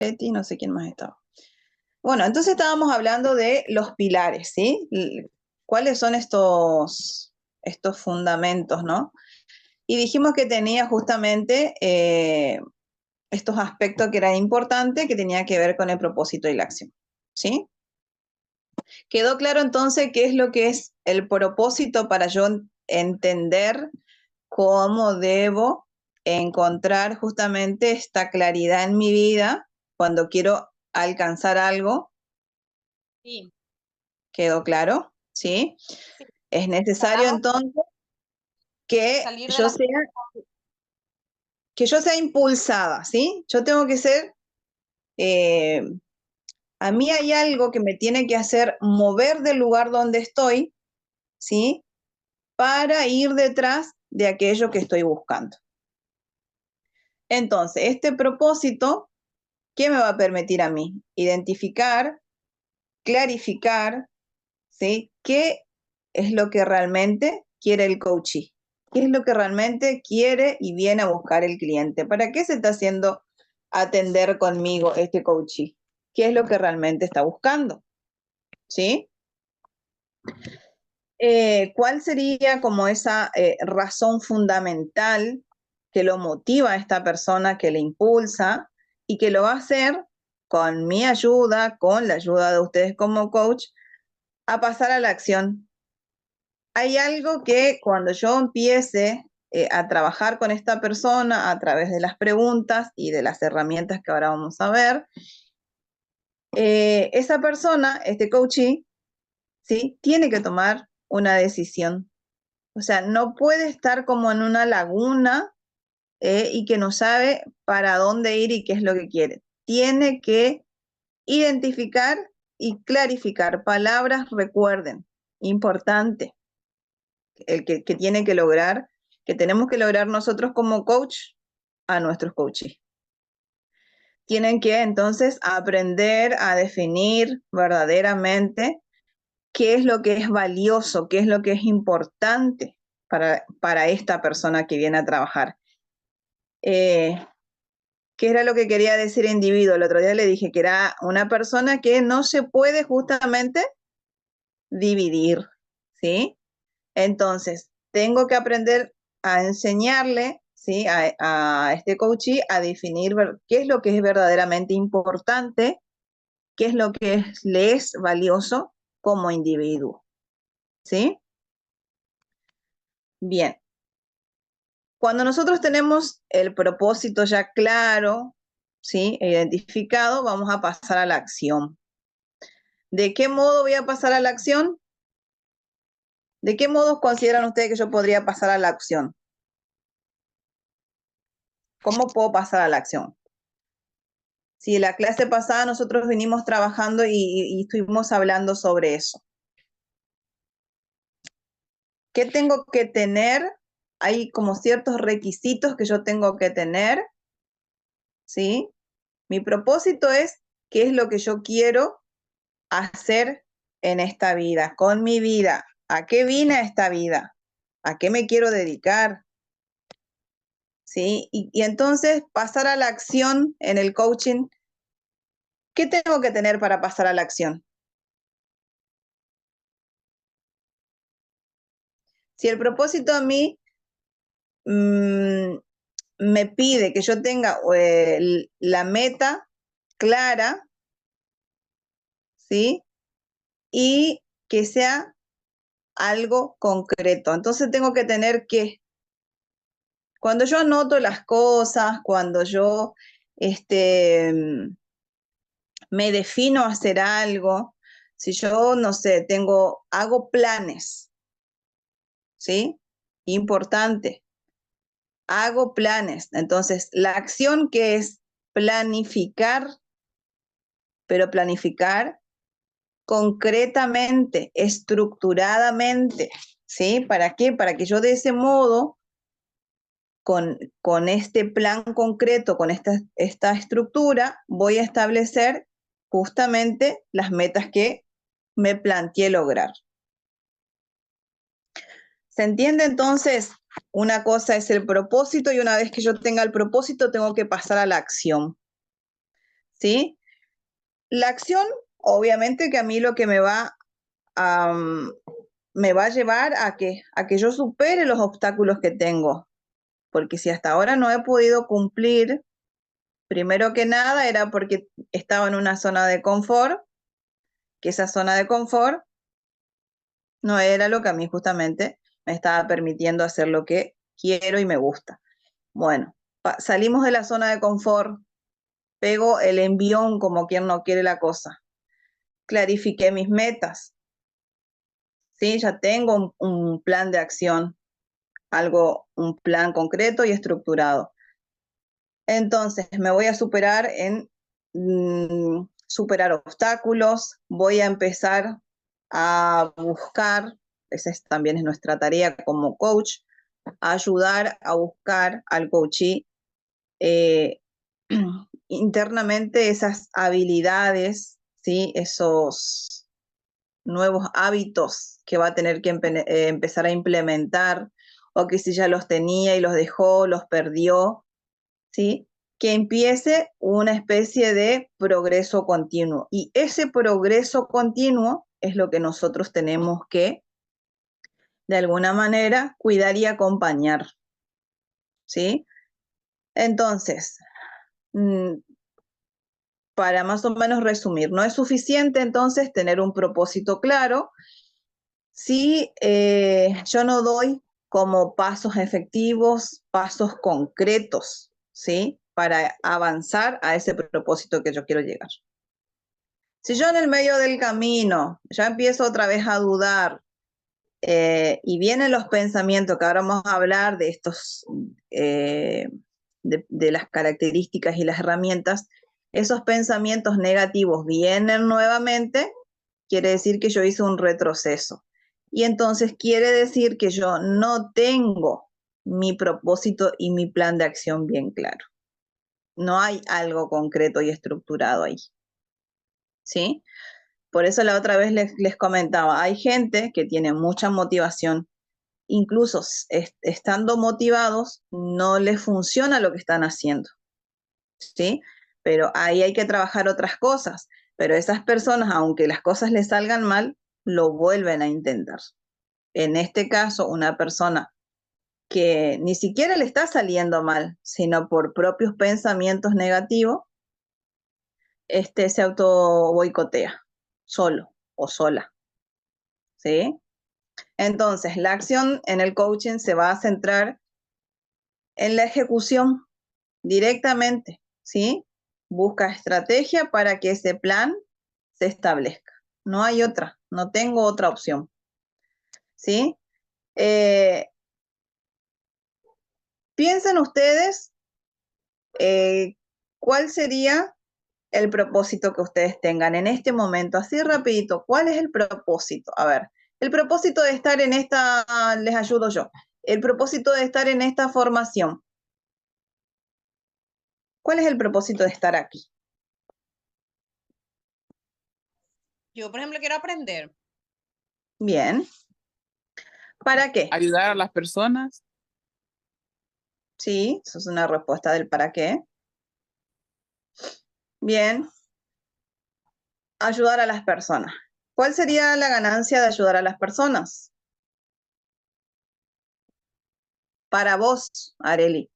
Betty, no sé quién más estaba. Bueno, entonces estábamos hablando de los pilares, ¿sí? ¿Cuáles son estos fundamentos, no? Y dijimos que tenía justamente estos aspectos que eran importantes, que tenía que ver con el propósito y la acción, ¿sí? ¿Quedó claro entonces qué es lo que es el propósito para yo entender cómo debo encontrar justamente esta claridad en mi vida cuando quiero alcanzar algo? Sí, ¿Quedó claro? ¿Sí? sí. Es necesario Hablamos entonces que salir de yo la... sea impulsada, ¿sí? Yo tengo que ser, eh, a mí hay algo que me tiene que hacer mover del lugar donde estoy, ¿sí? Para ir detrás de aquello que estoy buscando. Entonces, este propósito, ¿qué me va a permitir a mí? Identificar, clarificar, ¿sí? ¿Qué es lo que realmente quiere el coachee? ¿Qué es lo que realmente quiere y viene a buscar el cliente? ¿Para qué se está haciendo atender conmigo este coachee? ¿Qué es lo que realmente está buscando? ¿Sí? ¿Cuál sería como esa razón fundamental que lo motiva a esta persona, que le impulsa y que lo va a hacer con mi ayuda, con la ayuda de ustedes como coach, a pasar a la acción? Hay algo que cuando yo empiece a trabajar con esta persona a través de las preguntas y de las herramientas que ahora vamos a ver, esa persona, este coachee, ¿sí? Tiene que tomar una decisión. O sea, no puede estar como en una laguna y que no sabe para dónde ir y qué es lo que quiere. Tiene que identificar y clarificar palabras, recuerden, importante, el que tiene que lograr, que tenemos que lograr nosotros como coach a nuestros coaches. Tienen que entonces aprender a definir verdaderamente qué es lo que es valioso, qué es lo que es importante para esta persona que viene a trabajar. ¿Qué era lo que quería decir individuo? El otro día le dije que era una persona que no se puede justamente dividir, ¿sí? Entonces, tengo que aprender a enseñarle, ¿sí? A este coachee a definir qué es lo que es verdaderamente importante, qué es lo que le es valioso como individuo, ¿sí? Bien. Cuando nosotros tenemos el propósito ya claro, ¿sí? Identificado, vamos a pasar a la acción. ¿De qué modo voy a pasar a la acción? ¿De qué modos consideran ustedes que yo podría pasar a la acción? ¿Cómo puedo pasar a la acción? Si la clase pasada nosotros vinimos trabajando y estuvimos hablando sobre eso. ¿Qué tengo que tener? Hay como ciertos requisitos que yo tengo que tener, ¿sí? Mi propósito es qué es lo que yo quiero hacer en esta vida, con mi vida. ¿A qué vine a esta vida? ¿A qué me quiero dedicar? ¿Sí? Y entonces pasar a la acción en el coaching. ¿Qué tengo que tener para pasar a la acción? Si el propósito a mí me pide que yo tenga la meta clara, ¿sí? Y que sea algo concreto. Entonces tengo que tener que, cuando yo anoto las cosas, cuando yo me defino a hacer algo, si yo, no sé, hago planes, ¿sí? Importante, hago planes. Entonces, la acción que es planificar, pero planificar concretamente, estructuradamente, ¿sí? ¿Para qué? Para que yo de ese modo, con este plan concreto, con esta estructura, voy a establecer justamente las metas que me planteé lograr. ¿Se entiende entonces? Una cosa es el propósito y una vez que yo tenga el propósito tengo que pasar a la acción. ¿sí? La acción, obviamente que a mí lo que me va a llevar a que yo supere los obstáculos que tengo, porque si hasta ahora no he podido cumplir, primero que nada era porque estaba en una zona de confort, que esa zona de confort no era lo que a mí justamente me estaba permitiendo hacer lo que quiero y me gusta. Bueno, salimos de la zona de confort, pego el envión como quien no quiere la cosa, clarifiqué mis metas, ¿sí? Ya tengo un plan de acción, un plan concreto y estructurado. Entonces, me voy a superar en superar obstáculos, voy a empezar a buscar, también es nuestra tarea como coach, ayudar a buscar al coachee internamente esas habilidades, ¿sí? Esos nuevos hábitos que va a tener que empezar a implementar, o que si ya los tenía y los dejó, los perdió, ¿sí? Que empiece una especie de progreso continuo. Y ese progreso continuo es lo que nosotros tenemos que, de alguna manera, cuidar y acompañar, ¿sí? Entonces, para más o menos resumir, no es suficiente entonces tener un propósito claro si yo no doy como pasos efectivos, pasos concretos, ¿sí? Para avanzar a ese propósito que yo quiero llegar. Si yo en el medio del camino ya empiezo otra vez a dudar y vienen los pensamientos, que ahora vamos a hablar de estos, de las características y las herramientas, esos pensamientos negativos vienen nuevamente, quiere decir que yo hice un retroceso. Y entonces quiere decir que yo no tengo mi propósito y mi plan de acción bien claro. No hay algo concreto y estructurado ahí. ¿Sí? Por eso la otra vez les comentaba, hay gente que tiene mucha motivación, incluso estando motivados, no les funciona lo que están haciendo, ¿sí? Pero ahí hay que trabajar otras cosas, pero esas personas, aunque las cosas les salgan mal, lo vuelven a intentar. En este caso, una persona que ni siquiera le está saliendo mal, sino por propios pensamientos negativos, se auto boicotea, solo o sola, ¿sí? Entonces, la acción en el coaching se va a centrar en la ejecución directamente, ¿sí? Busca estrategia para que ese plan se establezca. No hay otra, no tengo otra opción, ¿sí? Piensen ustedes cuál sería el propósito que ustedes tengan en este momento, así rapidito, ¿cuál es el propósito? A ver, el propósito de estar en esta, les ayudo yo, el propósito de estar en esta formación. ¿Cuál es el propósito de estar aquí? Yo, por ejemplo, quiero aprender. Bien. ¿Para qué? Ayudar a las personas. Sí, eso es una respuesta del para qué. Bien. Ayudar a las personas. ¿Cuál sería la ganancia de ayudar a las personas? Para vos, Areli,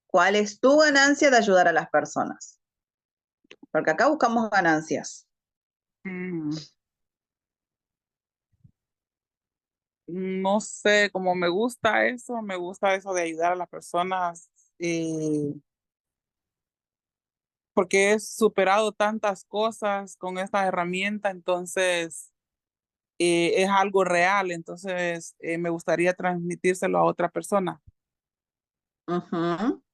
¿cuál es tu ganancia de ayudar a las personas? Porque acá buscamos ganancias. No sé, como me gusta eso de ayudar a las personas, porque he superado tantas cosas con esta herramienta, entonces es algo real, entonces me gustaría transmitírselo a otra persona. Ujú.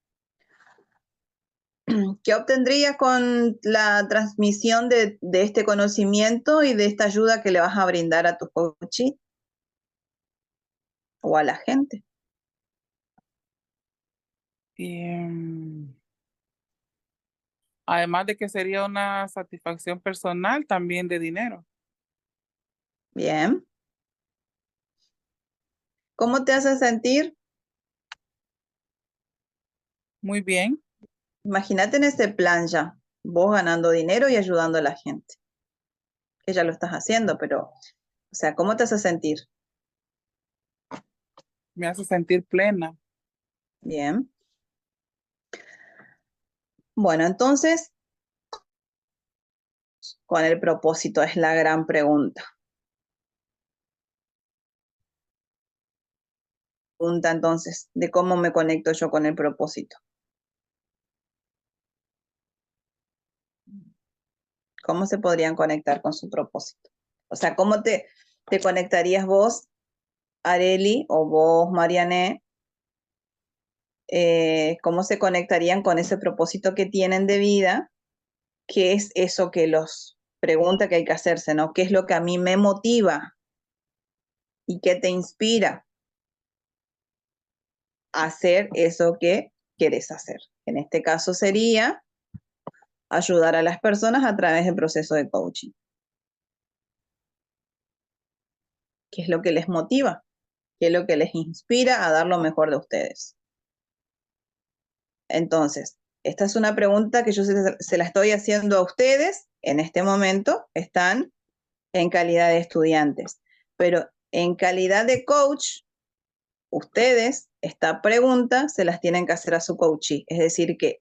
¿Qué obtendrías con la transmisión de este conocimiento y de esta ayuda que le vas a brindar a tu coachee o a la gente? Además de que sería una satisfacción personal, también de dinero. Bien. ¿Cómo te hace sentir? Muy bien. Imagínate en ese plan ya. vos ganando dinero y ayudando a la gente. Que ya lo estás haciendo, pero, o sea, ¿cómo te hace sentir? Me hace sentir plena. Bien. Bueno, entonces, con el propósito es la gran pregunta. Pregunta entonces de cómo me conecto yo con el propósito. ¿Cómo se podrían conectar con su propósito? O sea, ¿cómo te conectarías vos, Areli, o vos, Mariané? ¿Cómo se conectarían con ese propósito que tienen de vida? ¿Qué es eso que los pregunta que hay que hacerse, ¿no? ¿Qué es lo que a mí me motiva y qué te inspira a hacer eso que quieres hacer? En este caso sería ayudar a las personas a través del proceso de coaching. ¿Qué es lo que les motiva? ¿Qué es lo que les inspira a dar lo mejor de ustedes? Entonces, esta es una pregunta que yo se la estoy haciendo a ustedes en este momento. Están en calidad de estudiantes, pero en calidad de coach, ustedes esta pregunta se las tienen que hacer a su coachee. Es decir, que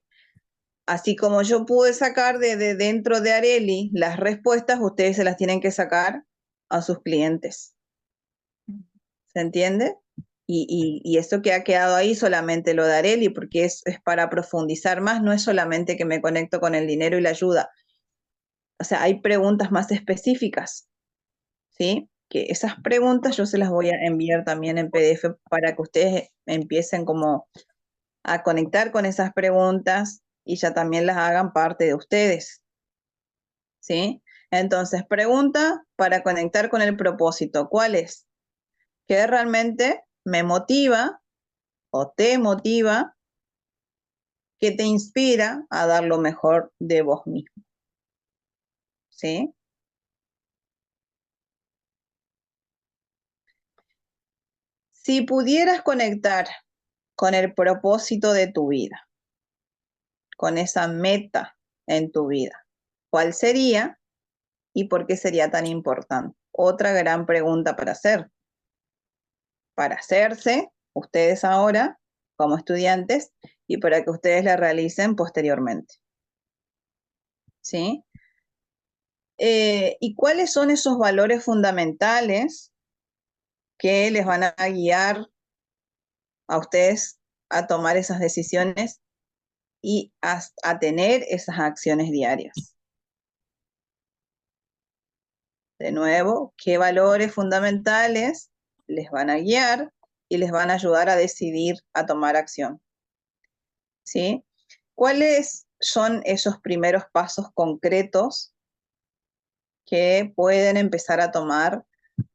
así como yo pude sacar de dentro de Areli las respuestas, ustedes se las tienen que sacar a sus clientes. ¿Se entiende? Y eso que ha quedado ahí solamente lo de Areli, porque es para profundizar más, no es solamente que me conecto con el dinero y la ayuda. O sea, hay preguntas más específicas, ¿sí? Que esas preguntas yo se las voy a enviar también en PDF para que ustedes empiecen como a conectar con esas preguntas y ya también las hagan parte de ustedes, ¿sí? Entonces, pregunta para conectar con el propósito. ¿Cuál es? ¿Qué realmente me motiva o te motiva? ¿Qué te inspira a dar lo mejor de vos mismo? ¿Sí? Si pudieras conectar con el propósito de tu vida, con esa meta en tu vida, ¿cuál sería y por qué sería tan importante? Otra gran pregunta para hacerse ustedes ahora como estudiantes y para que ustedes la realicen posteriormente. ¿Sí? ¿Y cuáles son esos valores fundamentales que les van a guiar a ustedes a tomar esas decisiones y a tener esas acciones diarias? De nuevo, ¿qué valores fundamentales les van a guiar y les van a ayudar a decidir a tomar acción? ¿Sí? ¿Cuáles son esos primeros pasos concretos que pueden empezar a tomar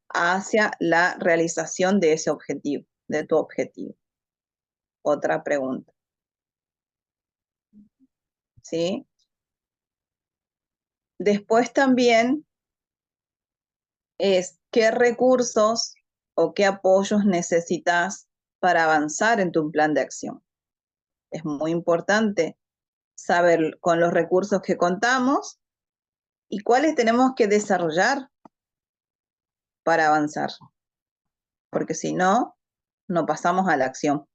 hacia la realización de ese objetivo, de tu objetivo? Otra pregunta. ¿Sí? Después también es qué recursos o qué apoyos necesitas para avanzar en tu plan de acción. Es muy importante saber con los recursos que contamos y cuáles tenemos que desarrollar para avanzar, porque si no, no pasamos a la acción.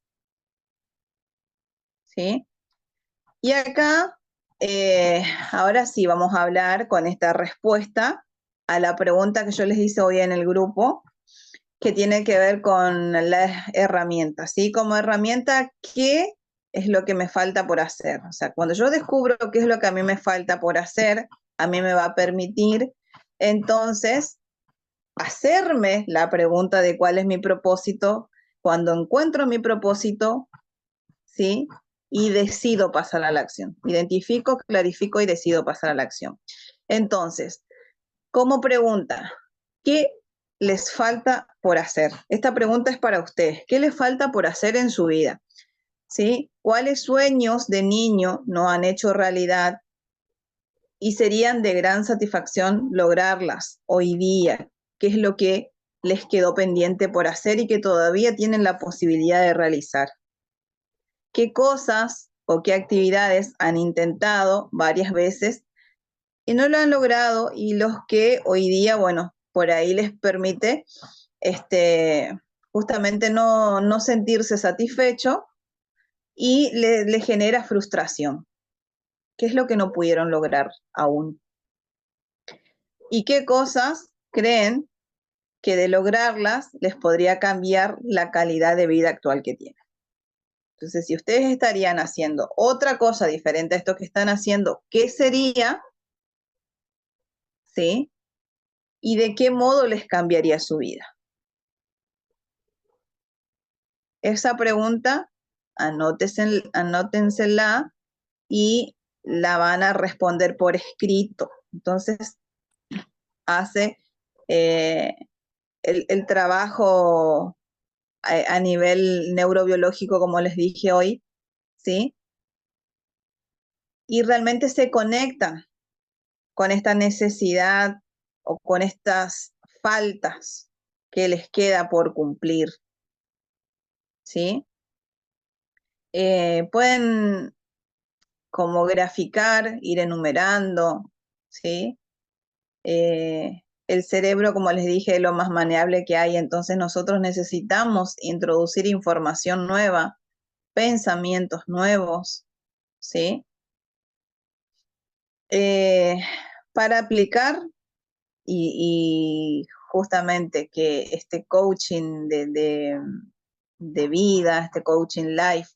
¿Sí? Y acá, ahora sí vamos a hablar con esta respuesta a la pregunta que yo les hice hoy en el grupo, que tiene que ver con las herramientas, ¿sí? Como herramienta, ¿qué es lo que me falta por hacer? O sea, cuando yo descubro qué es lo que a mí me falta por hacer, a mí me va a permitir, entonces, hacerme la pregunta de cuál es mi propósito. Cuando encuentro mi propósito, ¿sí? Y decido pasar a la acción. Identifico, clarifico y decido pasar a la acción. Entonces, como pregunta, ¿qué les falta por hacer? Esta pregunta es para ustedes. ¿Qué les falta por hacer en su vida? ¿Sí? ¿Cuáles sueños de niño no han hecho realidad y serían de gran satisfacción lograrlas hoy día? ¿Qué es lo que les quedó pendiente por hacer y que todavía tienen la posibilidad de realizar? ¿Qué cosas o qué actividades han intentado varias veces y no lo han logrado, y los que hoy día, bueno, por ahí les permite justamente no sentirse satisfecho y le genera frustración. ¿Qué es lo que no pudieron lograr aún? ¿Y qué cosas creen que de lograrlas les podría cambiar la calidad de vida actual que tienen? Entonces, si ustedes estarían haciendo otra cosa diferente a esto que están haciendo, ¿qué sería? ¿Sí? ¿Y de qué modo les cambiaría su vida? Esa pregunta, anótensela y la van a responder por escrito. Entonces, hace el trabajo a nivel neurobiológico, como les dije hoy, ¿sí? Y realmente se conectan con esta necesidad o con estas faltas que les queda por cumplir, ¿sí? Pueden como graficar, ir enumerando, ¿sí? El cerebro, como les dije, es lo más maneable que hay, entonces nosotros necesitamos introducir información nueva, pensamientos nuevos, ¿sí? Para aplicar y justamente que este coaching de vida, este coaching life,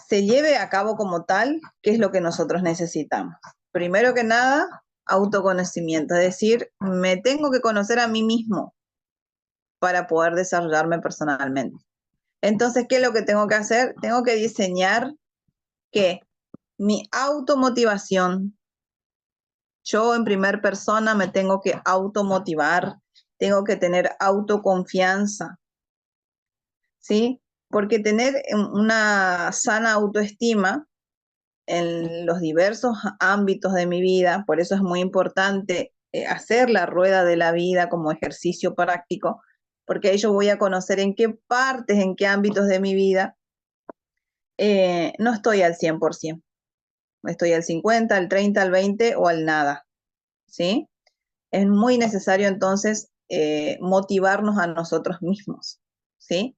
se lleve a cabo como tal, ¿qué es lo que nosotros necesitamos? Primero que nada, autoconocimiento, es decir, me tengo que conocer a mí mismo para poder desarrollarme personalmente. Entonces, ¿qué es lo que tengo que hacer? Tengo que diseñar que mi automotivación, yo en primera persona me tengo que automotivar, tengo que tener autoconfianza, ¿sí? Porque tener una sana autoestima en los diversos ámbitos de mi vida, por eso es muy importante hacer la rueda de la vida como ejercicio práctico, porque ahí yo voy a conocer en qué partes, en qué ámbitos de mi vida no estoy al 100%, estoy al 50, al 30, al 20 o al nada, ¿sí? Es muy necesario entonces motivarnos a nosotros mismos, ¿sí?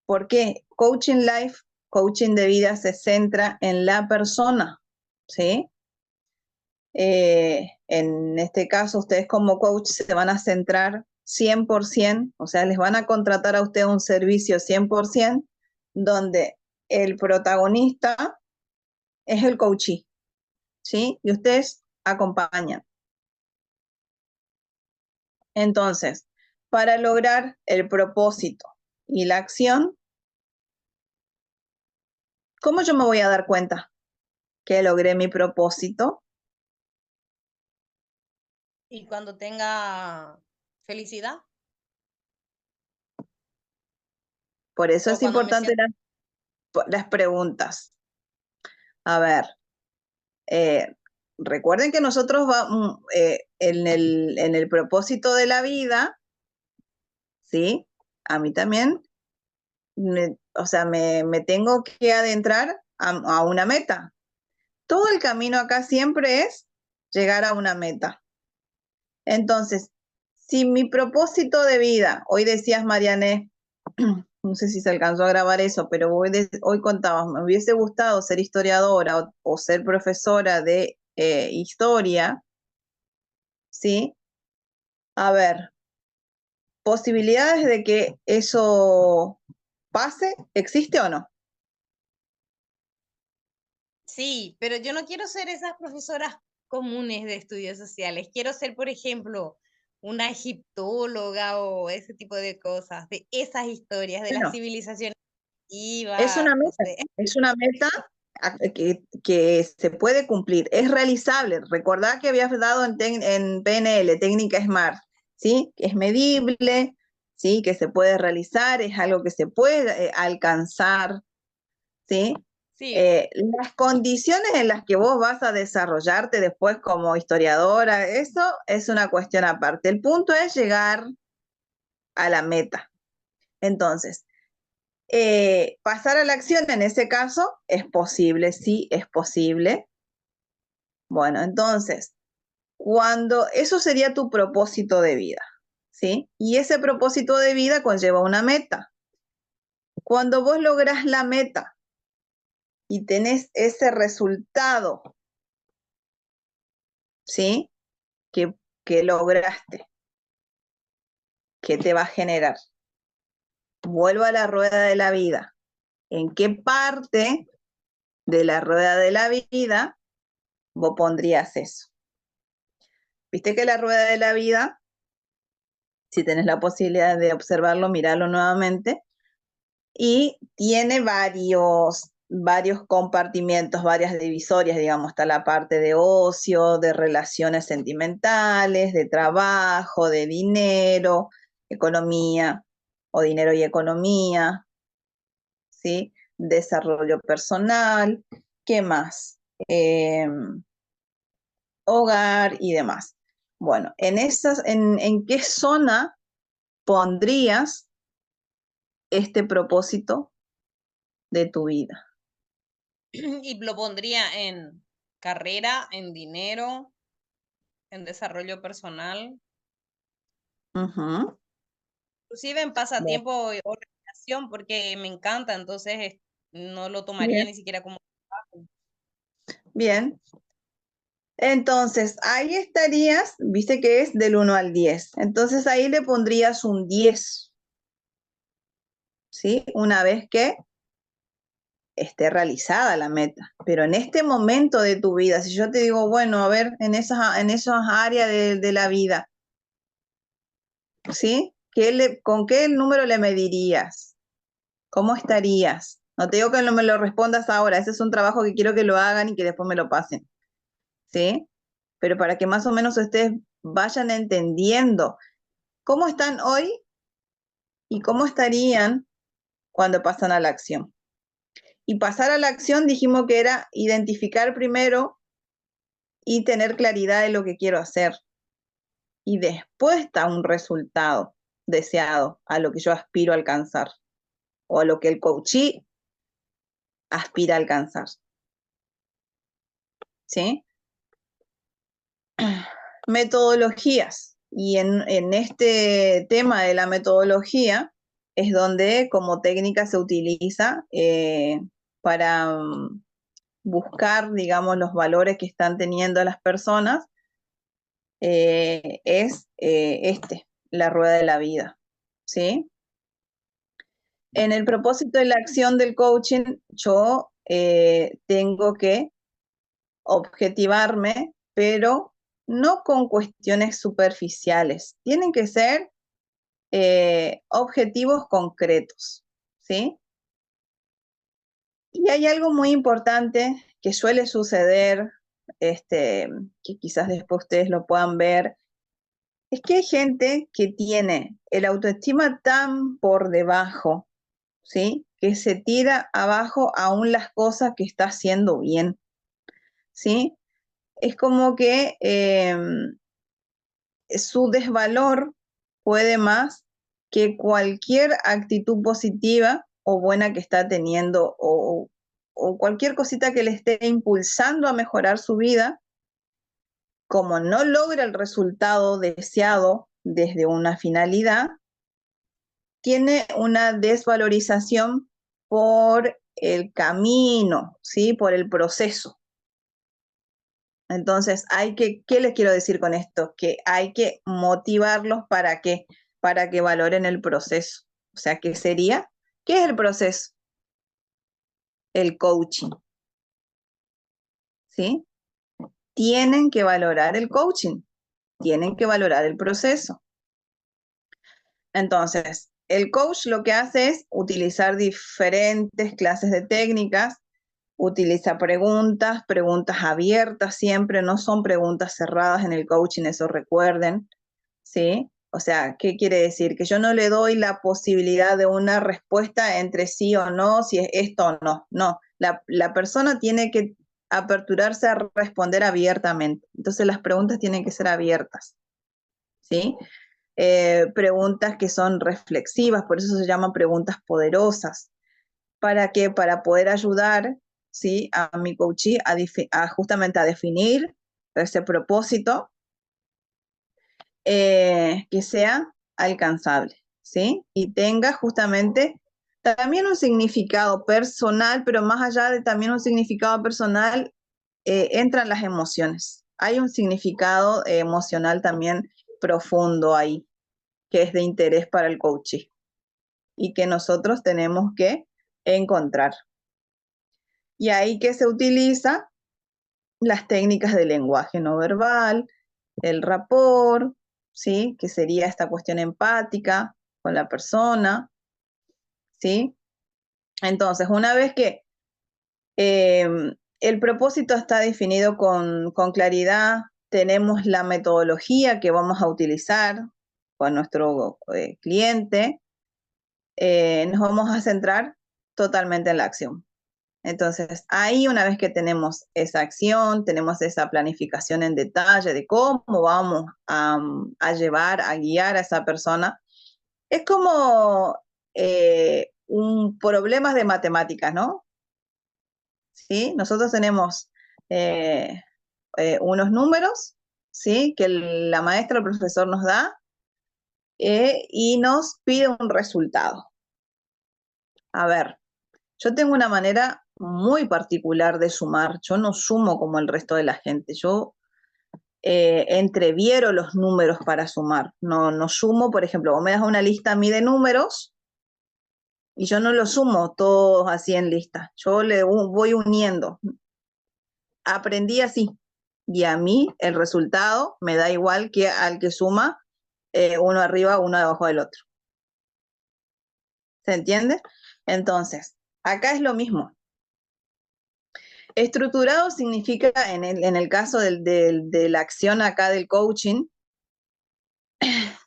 Porque Coaching Life, coaching de vida, se centra en la persona, ¿sí? En este caso, ustedes como coach se van a centrar 100%, o sea, les van a contratar a usted un servicio 100%, donde el protagonista es el coachee, ¿sí? Y ustedes acompañan. Entonces, para lograr el propósito y la acción, ¿cómo yo me voy a dar cuenta que logré mi propósito? Y cuando tenga felicidad Por eso o es cuando me importante sienta... las preguntas. A ver, recuerden que nosotros vamos en el propósito de la vida, ¿sí? A mí también, o sea, me tengo que adentrar a una meta. Todo el camino acá siempre es llegar a una meta. Entonces, si mi propósito de vida, hoy decías, Marianne, no sé si se alcanzó a grabar eso, pero hoy contabas, me hubiese gustado ser historiadora o ser profesora de historia, ¿sí? A ver, posibilidades de que eso pase, ¿existe o no? Sí, pero yo no quiero ser esas profesoras comunes de estudios sociales. Quiero ser, por ejemplo, una egiptóloga o ese tipo de cosas, de esas historias, de las Bueno, civilizaciones es vivas, una no meta, sé. es una meta que se puede cumplir, es realizable. Recordad que habías dado en PNL, técnica SMART, ¿sí? Es medible, ¿sí? Que se puede realizar, es algo que se puede alcanzar, ¿sí? Sí, Las condiciones en las que vos vas a desarrollarte después como historiadora, eso es una cuestión aparte. El punto es llegar a la meta. Entonces, Pasar a la acción en ese caso es posible, sí, es posible. Bueno, entonces, eso sería tu propósito de vida, ¿sí? Y ese propósito de vida conlleva una meta. Cuando vos lográs la meta y tenés ese resultado, ¿sí? Que lograste, ¿qué te va a generar? Vuelvo a la rueda de la vida. ¿En qué parte de la rueda de la vida vos pondrías eso? Viste que la rueda de la vida, si tenés la posibilidad de observarlo, mirarlo nuevamente, y tiene varios compartimientos, varias divisorias, digamos, está la parte de ocio, de relaciones sentimentales, de trabajo, de dinero, economía, o dinero y economía, ¿sí? Desarrollo personal, ¿qué más? Hogar y demás. Bueno, ¿en qué zona pondrías este propósito de tu vida? Y lo pondría en carrera, en dinero, en desarrollo personal, Ujú. inclusive en pasatiempo o recreación, porque me encanta, entonces no lo tomaría Bien, ni siquiera como trabajo. bien. Entonces, ahí estarías, viste que es del 1 al 10. Entonces ahí le pondrías un 10, ¿sí? Una vez que esté realizada la meta. Pero en este momento de tu vida, si yo te digo, bueno, a ver, en esas áreas de la vida, ¿sí? ¿Con qué número le medirías? ¿Cómo estarías? No te digo que no me lo respondas ahora, ese es un trabajo que quiero que lo hagan y que después me lo pasen, ¿sí? Pero para que más o menos ustedes vayan entendiendo cómo están hoy y cómo estarían cuando pasan a la acción. Y pasar a la acción dijimos que era identificar primero y tener claridad de lo que quiero hacer. Y después está un resultado deseado a lo que yo aspiro a alcanzar o a lo que el coachee aspira a alcanzar. ¿Sí? Metodologías. Y en este tema de la metodología es donde como técnica se utiliza para buscar, digamos, los valores que están teniendo las personas, es la rueda de la vida, ¿sí? En el propósito de la acción del coaching, yo tengo que objetivarme, pero no con cuestiones superficiales. Tienen que ser objetivos concretos, ¿sí? Y hay algo muy importante que suele suceder, que quizás después ustedes lo puedan ver, es que hay gente que tiene el autoestima tan por debajo, ¿sí? Que se tira abajo aún las cosas que está haciendo bien, ¿sí? Es como que su desvalor puede más que cualquier actitud positiva o buena que está teniendo o cualquier cosita que le esté impulsando a mejorar su vida, como no logra el resultado deseado desde una finalidad, tiene una desvalorización por el camino, ¿sí? Por el proceso. Entonces, ¿qué les quiero decir con esto? Que hay que motivarlos para que valoren el proceso. O sea, ¿qué sería? ¿Qué es el proceso? El coaching, ¿sí? Tienen que valorar el coaching, tienen que valorar el proceso. Entonces, el coach lo que hace es utilizar diferentes clases de técnicas, utiliza preguntas abiertas siempre, no son preguntas cerradas en el coaching, eso recuerden, ¿sí? O sea, ¿qué quiere decir? Que yo no le doy la posibilidad de una respuesta entre sí o no, si es esto o no. No, la persona tiene que aperturarse a responder abiertamente. Entonces las preguntas tienen que ser abiertas, ¿sí? Preguntas que son reflexivas, por eso se llaman preguntas poderosas. ¿Para qué? Para poder ayudar, ¿sí?, a mi coachee justamente a definir ese propósito que sea alcanzable, ¿sí? Y tenga justamente también un significado personal, pero más allá de también un significado personal, entran las emociones. Hay un significado emocional también profundo ahí, que es de interés para el coachee y que nosotros tenemos que encontrar. Y ahí que se utiliza las técnicas de lenguaje no verbal, el rapport, ¿sí?, que sería esta cuestión empática con la persona, ¿sí? Entonces, una vez que el propósito está definido con claridad, tenemos la metodología que vamos a utilizar con nuestro cliente, nos vamos a centrar totalmente en la acción. Entonces, ahí una vez que tenemos esa acción, tenemos esa planificación en detalle de cómo vamos a llevar, a guiar a esa persona, es como un problema de matemáticas, ¿no? ¿Sí? Nosotros tenemos unos números, ¿sí?, que la maestra o el profesor nos da y nos pide un resultado. A ver, yo tengo una manera muy particular de sumar. Yo no sumo como el resto de la gente. Yo entreviero los números para sumar. No sumo, por ejemplo, vos me das una lista a mí de números y yo no los sumo todos así en lista. Yo le voy uniendo. Aprendí así. Y a mí el resultado me da igual que al que suma uno arriba, uno debajo del otro. ¿Se entiende? Entonces, acá es lo mismo. Estructurado significa, en el caso de la acción acá del coaching,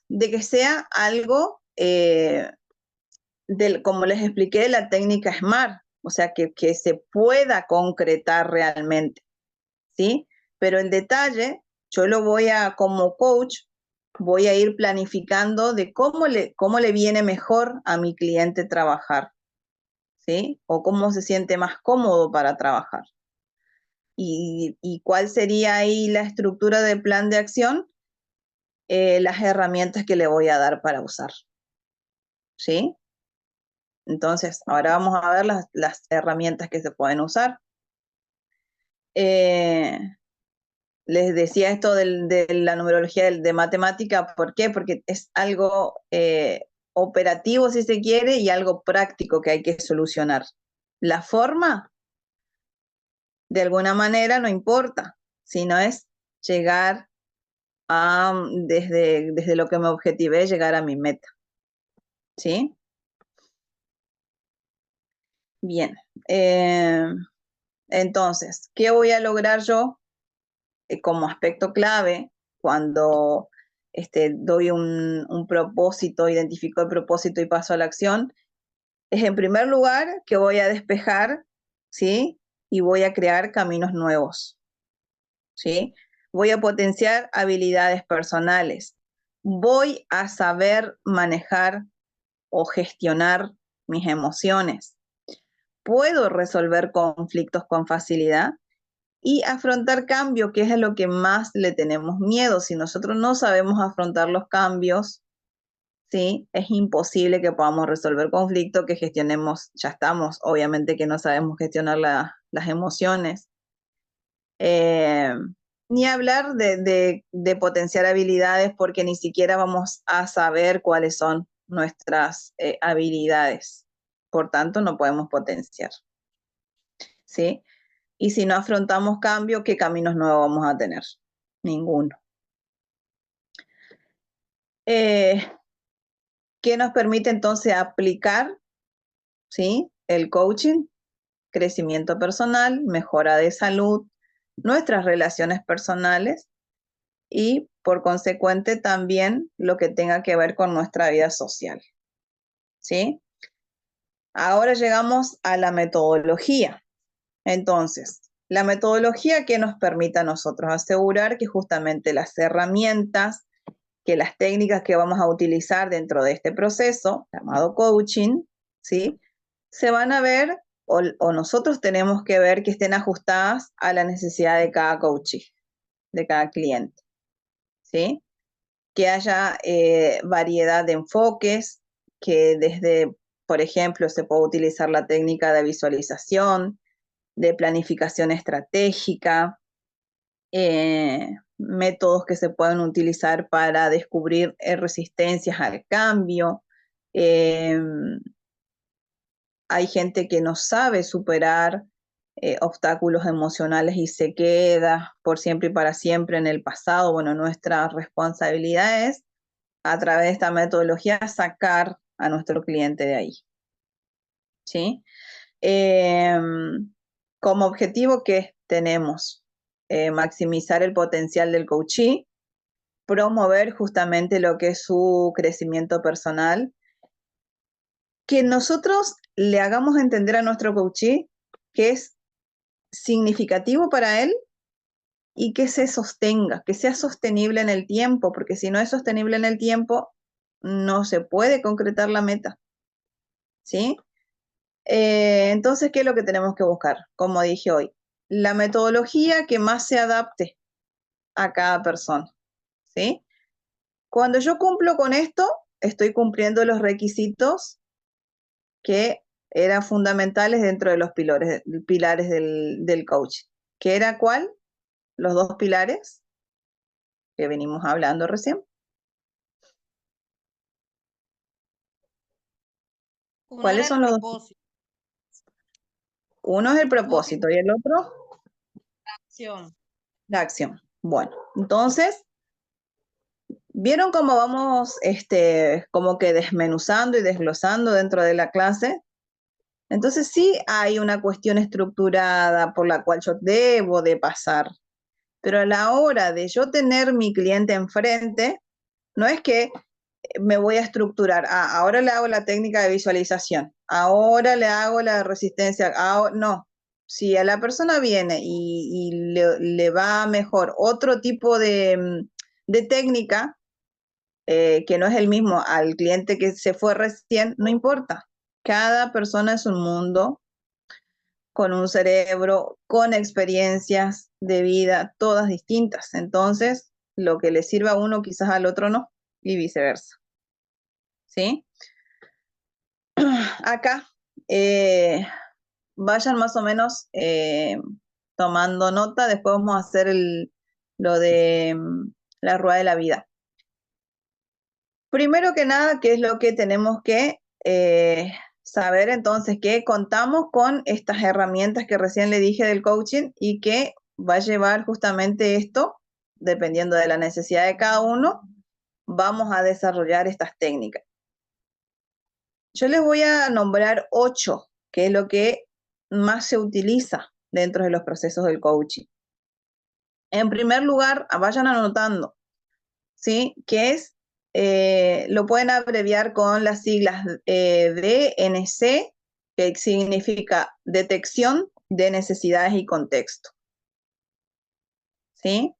de que sea algo, como les expliqué, la técnica SMART, o sea, que se pueda concretar realmente, ¿sí? Pero el detalle, yo lo voy a, como coach, voy a ir planificando de cómo le viene mejor a mi cliente trabajar, ¿sí? O cómo se siente más cómodo para trabajar. ¿Y cuál sería ahí la estructura del plan de acción? Las herramientas que le voy a dar para usar, ¿sí? Entonces, ahora vamos a ver las herramientas que se pueden usar. Les decía esto de la numerología de matemática, ¿por qué? Porque es algo operativo, si se quiere, y algo práctico que hay que solucionar. La forma, de alguna manera, no importa, sino es llegar a, desde lo que me objetivé, llegar a mi meta, ¿sí? Bien, entonces, ¿qué voy a lograr yo como aspecto clave cuando doy un propósito, identifico el propósito y paso a la acción? Es, en primer lugar, que voy a despejar, ¿sí? Y voy a crear caminos nuevos, ¿sí? Voy a potenciar habilidades personales. Voy a saber manejar o gestionar mis emociones. Puedo resolver conflictos con facilidad y afrontar cambio, que es a lo que más le tenemos miedo. Si nosotros no sabemos afrontar los cambios, ¿sí?, es imposible que podamos resolver conflictos, que gestionemos, ya estamos, obviamente que no sabemos gestionar las emociones. Ni hablar de potenciar habilidades, porque ni siquiera vamos a saber cuáles son nuestras habilidades. Por tanto, no podemos potenciar, ¿sí? Y si no afrontamos cambio, ¿qué caminos nuevos vamos a tener? Ninguno. ¿Qué nos permite entonces aplicar, ¿sí?, el coaching? Crecimiento personal, mejora de salud, nuestras relaciones personales y, por consecuente, también lo que tenga que ver con nuestra vida social, ¿sí? Ahora llegamos a la metodología. Entonces, la metodología que nos permite a nosotros asegurar que justamente las herramientas, que las técnicas que vamos a utilizar dentro de este proceso llamado coaching, ¿sí?, se van a ver, o nosotros tenemos que ver que estén ajustadas a la necesidad de cada coachee, de cada cliente, ¿sí? Que haya variedad de enfoques, que desde, por ejemplo, se puede utilizar la técnica de visualización, de planificación estratégica, métodos que se pueden utilizar para descubrir resistencias al cambio. Hay gente que no sabe superar obstáculos emocionales y se queda por siempre y para siempre en el pasado. Bueno, nuestra responsabilidad es, a través de esta metodología, sacar a nuestro cliente de ahí. ¿Sí? Como objetivo, ¿qué tenemos? Maximizar el potencial del coachee, promover justamente lo que es su crecimiento personal, que nosotros le hagamos entender a nuestro coachee que es significativo para él y que se sostenga, que sea sostenible en el tiempo, porque si no es sostenible en el tiempo, no se puede concretar la meta. ¿Sí? Entonces, ¿qué es lo que tenemos que buscar? Como dije hoy, la metodología que más se adapte a cada persona. ¿Sí? Cuando yo cumplo con esto, estoy cumpliendo los requisitos que eran fundamentales dentro de los pilares del coach. ¿Qué era cuál? Los dos pilares que venimos hablando recién. ¿Cuáles son los dos? Uno es el propósito y el otro la acción. la acción. Bueno, entonces, ¿vieron cómo vamos como que desmenuzando y desglosando dentro de la clase? Entonces sí hay una cuestión estructurada por la cual yo debo de pasar, pero a la hora de yo tener mi cliente enfrente, no es que me voy a estructurar, ahora le hago la técnica de visualización, ahora le hago la resistencia, no. Si a la persona viene y le va mejor otro tipo de técnica, que no es el mismo al cliente que se fue recién, no importa. Cada persona es un mundo, con un cerebro, con experiencias de vida, todas distintas. Entonces, lo que le sirve a uno quizás al otro no, y viceversa. ¿Sí? Acá, vayan más o menos tomando nota, después vamos a hacer lo de la rueda de la vida. Primero que nada, ¿qué es lo que tenemos que saber? Entonces, que contamos con estas herramientas que recién le dije del coaching y que va a llevar justamente esto, dependiendo de la necesidad de cada uno, vamos a desarrollar estas técnicas. Yo les voy a nombrar 8, que es lo que más se utiliza dentro de los procesos del coaching. En primer lugar, vayan anotando, ¿sí? Que es, lo pueden abreviar con las siglas DNC, que significa detección de necesidades y contexto. ¿Sí?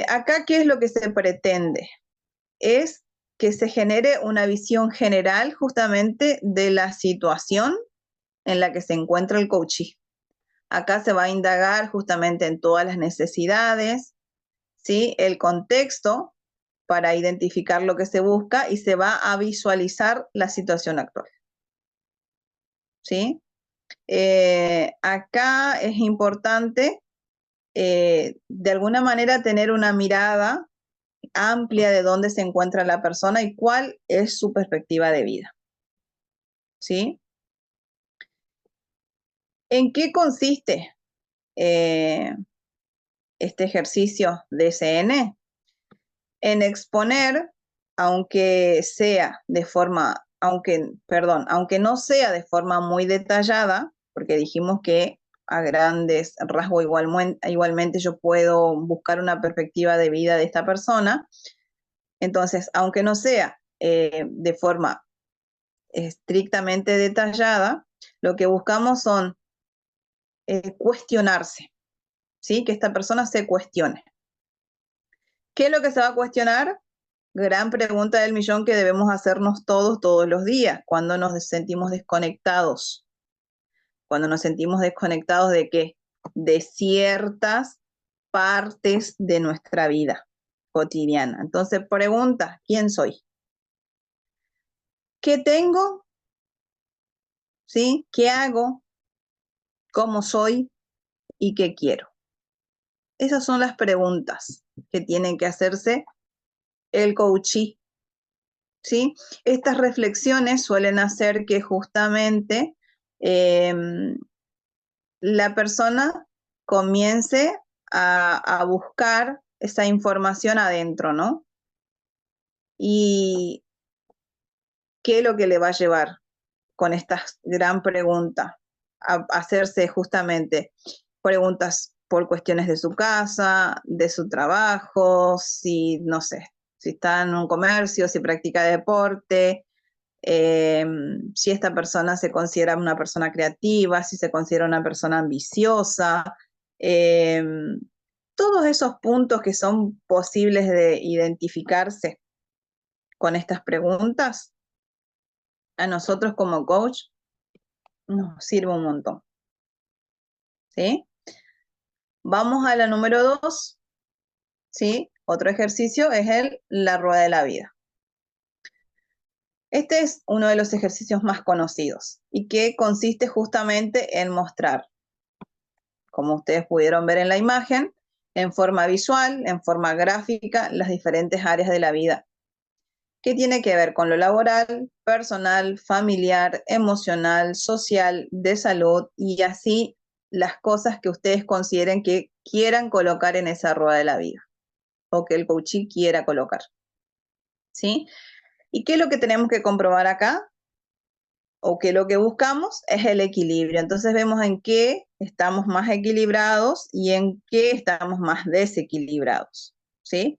Acá, ¿qué es lo que se pretende? Es que se genere una visión general justamente de la situación en la que se encuentra el coachee. Acá se va a indagar justamente en todas las necesidades, ¿sí? El contexto para identificar lo que se busca y se va a visualizar la situación actual. ¿Sí? Acá es importante de alguna manera tener una mirada amplia de dónde se encuentra la persona y cuál es su perspectiva de vida. ¿Sí? ¿En qué consiste este ejercicio de DCN? En exponer, aunque no sea de forma muy detallada, porque dijimos que a grandes rasgos igualmente yo puedo buscar una perspectiva de vida de esta persona. Entonces, aunque no sea de forma estrictamente detallada, lo que buscamos son cuestionarse, ¿sí? Que esta persona se cuestione. ¿Qué es lo que se va a cuestionar? Gran pregunta del millón que debemos hacernos todos los días, cuando nos sentimos desconectados. Cuando nos sentimos desconectados ¿de qué? De ciertas partes de nuestra vida cotidiana. Entonces, pregunta, ¿quién soy? ¿Qué tengo? ¿Sí? ¿Qué hago? ¿Cómo soy? ¿Y qué quiero? Esas son las preguntas que tienen que hacerse el coachee, ¿sí? Estas reflexiones suelen hacer que justamente la persona comience a buscar esa información adentro, ¿no? Y qué es lo que le va a llevar con esta gran pregunta, a hacerse justamente preguntas por cuestiones de su casa, de su trabajo, si, no sé, si está en un comercio, si practica deporte, si esta persona se considera una persona creativa, si se considera una persona ambiciosa, todos esos puntos que son posibles de identificarse con estas preguntas, a nosotros como coach nos sirve un montón. ¿Sí? Vamos a la número 2, ¿sí? Otro ejercicio es la rueda de la vida. Este es uno de los ejercicios más conocidos y que consiste justamente en mostrar, como ustedes pudieron ver en la imagen, en forma visual, en forma gráfica, las diferentes áreas de la vida. ¿Qué tiene que ver con lo laboral, personal, familiar, emocional, social, de salud y así las cosas que ustedes consideren que quieran colocar en esa rueda de la vida o que el coachee quiera colocar? ¿Sí? ¿Y qué es lo que tenemos que comprobar acá? O que lo que buscamos es el equilibrio. Entonces vemos en qué estamos más equilibrados y en qué estamos más desequilibrados, ¿sí?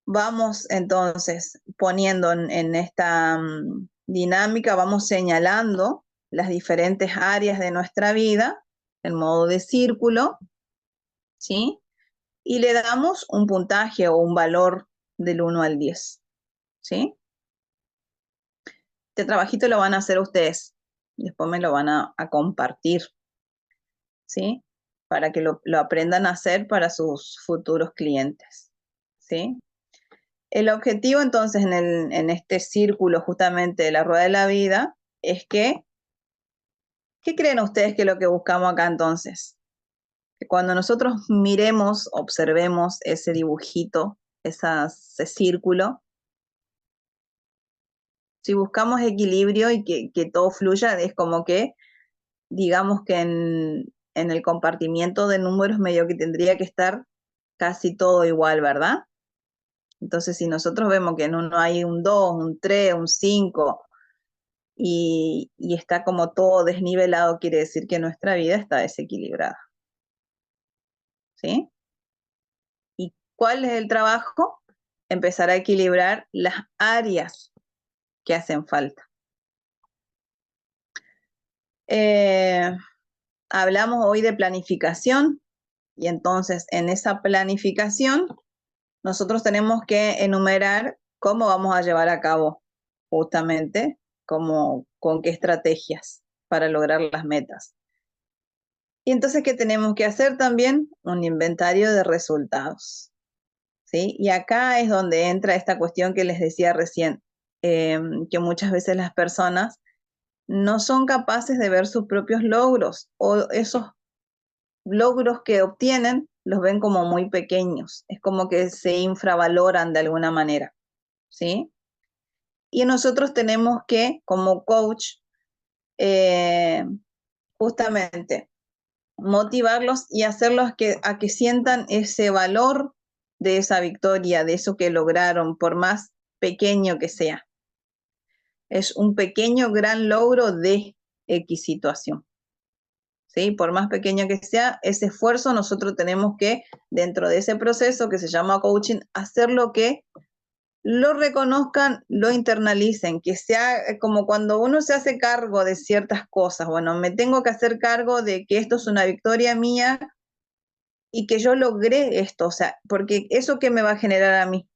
Vamos entonces poniendo en esta dinámica, vamos señalando las diferentes áreas de nuestra vida en modo de círculo, ¿sí? Y le damos un puntaje o un valor del 1 al 10, ¿sí? Este trabajito lo van a hacer ustedes, después me lo van a compartir, ¿sí? Para que lo aprendan a hacer para sus futuros clientes, ¿sí? El objetivo entonces en este círculo justamente de la rueda de la vida es que, ¿qué creen ustedes que es lo que buscamos acá entonces? Que cuando nosotros miremos, observemos ese dibujito, ese círculo, si buscamos equilibrio y que todo fluya, es como que, digamos que en el compartimiento de números medio que tendría que estar casi todo igual, ¿verdad? Entonces, si nosotros vemos que en uno hay un 2, un 3, un 5 y está como todo desnivelado, quiere decir que nuestra vida está desequilibrada. ¿Sí? ¿Y cuál es el trabajo? Empezar a equilibrar las áreas que hacen falta. Hablamos hoy de planificación y entonces en esa planificación nosotros tenemos que enumerar cómo vamos a llevar a cabo justamente con qué estrategias para lograr las metas. Y entonces, ¿qué tenemos que hacer también? Un inventario de resultados, ¿sí? Y acá es donde entra esta cuestión que les decía recién, que muchas veces las personas no son capaces de ver sus propios logros o esos logros que obtienen los ven como muy pequeños, es como que se infravaloran de alguna manera, ¿sí? Y nosotros tenemos que, como coach, justamente motivarlos y hacerlos a que sientan ese valor de esa victoria, de eso que lograron, por más pequeño que sea. Es un pequeño gran logro de X situación. ¿Sí? Por más pequeño que sea, ese esfuerzo nosotros tenemos que, dentro de ese proceso que se llama coaching, hacer lo que lo reconozcan, lo internalicen, que sea como cuando uno se hace cargo de ciertas cosas. Bueno, me tengo que hacer cargo de que esto es una victoria mía y que yo logré esto, o sea, porque eso que me va a generar a mí,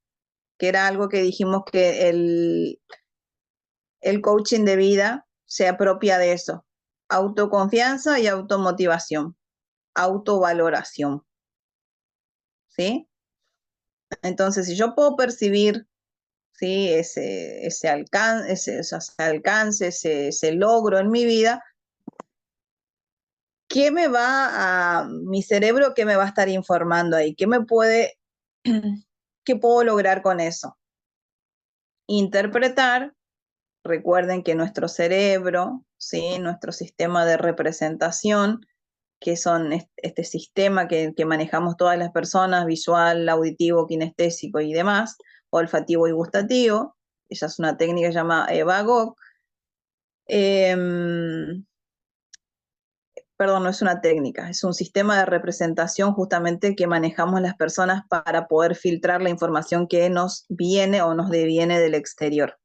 que era algo que dijimos que el coaching de vida se apropia de eso. Autoconfianza y automotivación, autovaloración. ¿Sí? Entonces, si yo puedo percibir, ¿sí?, ese alcance, ese logro en mi vida, ¿qué me va mi cerebro, qué me va a estar informando ahí? ¿Qué puedo lograr con eso? Interpretar. Recuerden que nuestro cerebro, ¿sí?, nuestro sistema de representación, que son este sistema que manejamos todas las personas, visual, auditivo, kinestésico y demás, olfativo y gustativo, esa es una técnica llamada EVAGOG. Perdón, no es una técnica, es un sistema de representación justamente que manejamos las personas para poder filtrar la información que nos viene o nos deviene del exterior,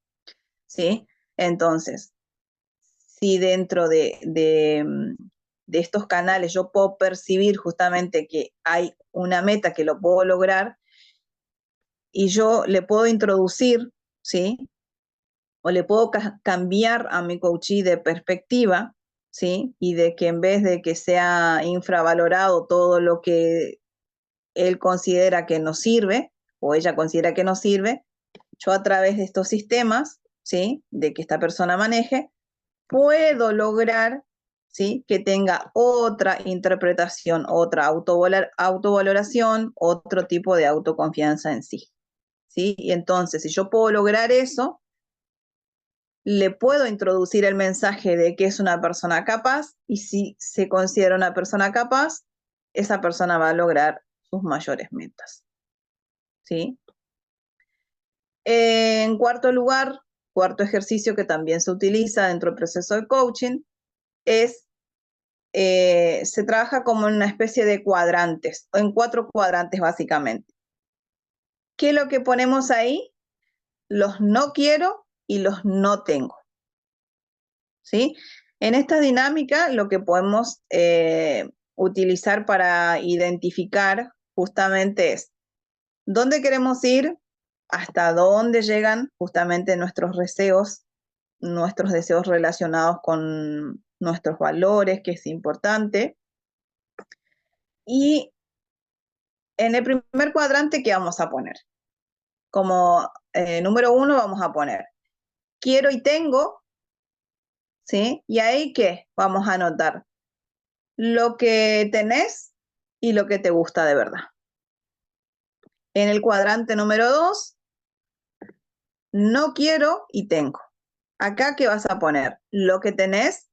¿sí? Entonces, si dentro de estos canales yo puedo percibir justamente que hay una meta que lo puedo lograr y yo le puedo introducir, ¿sí?, o le puedo cambiar a mi coachee de perspectiva, ¿sí?, y de que en vez de que sea infravalorado todo lo que él considera que nos sirve, o ella considera que nos sirve, yo a través de estos sistemas, ¿sí?, de que esta persona maneje, puedo lograr, ¿sí?, que tenga otra interpretación, otra autovaloración, otro tipo de autoconfianza en sí, ¿sí? Y entonces, si yo puedo lograr eso, le puedo introducir el mensaje de que es una persona capaz, y si se considera una persona capaz, esa persona va a lograr sus mayores metas, ¿sí? En cuarto lugar, cuarto ejercicio que también se utiliza dentro del proceso de coaching, se trabaja como en una especie de cuadrantes, o en 4 cuadrantes básicamente. ¿Qué es lo que ponemos ahí? Los no quiero y los no tengo, ¿sí? En esta dinámica lo que podemos utilizar para identificar justamente es dónde queremos ir, hasta dónde llegan justamente nuestros deseos relacionados con nuestros valores, que es importante. Y en el primer cuadrante, ¿qué vamos a poner? Como número 1 vamos a poner quiero y tengo, ¿sí? Y ahí, ¿qué? Vamos a anotar lo que tenés y lo que te gusta de verdad. En el cuadrante número 2, no quiero y tengo. Acá, ¿qué vas a poner? Lo que tenés,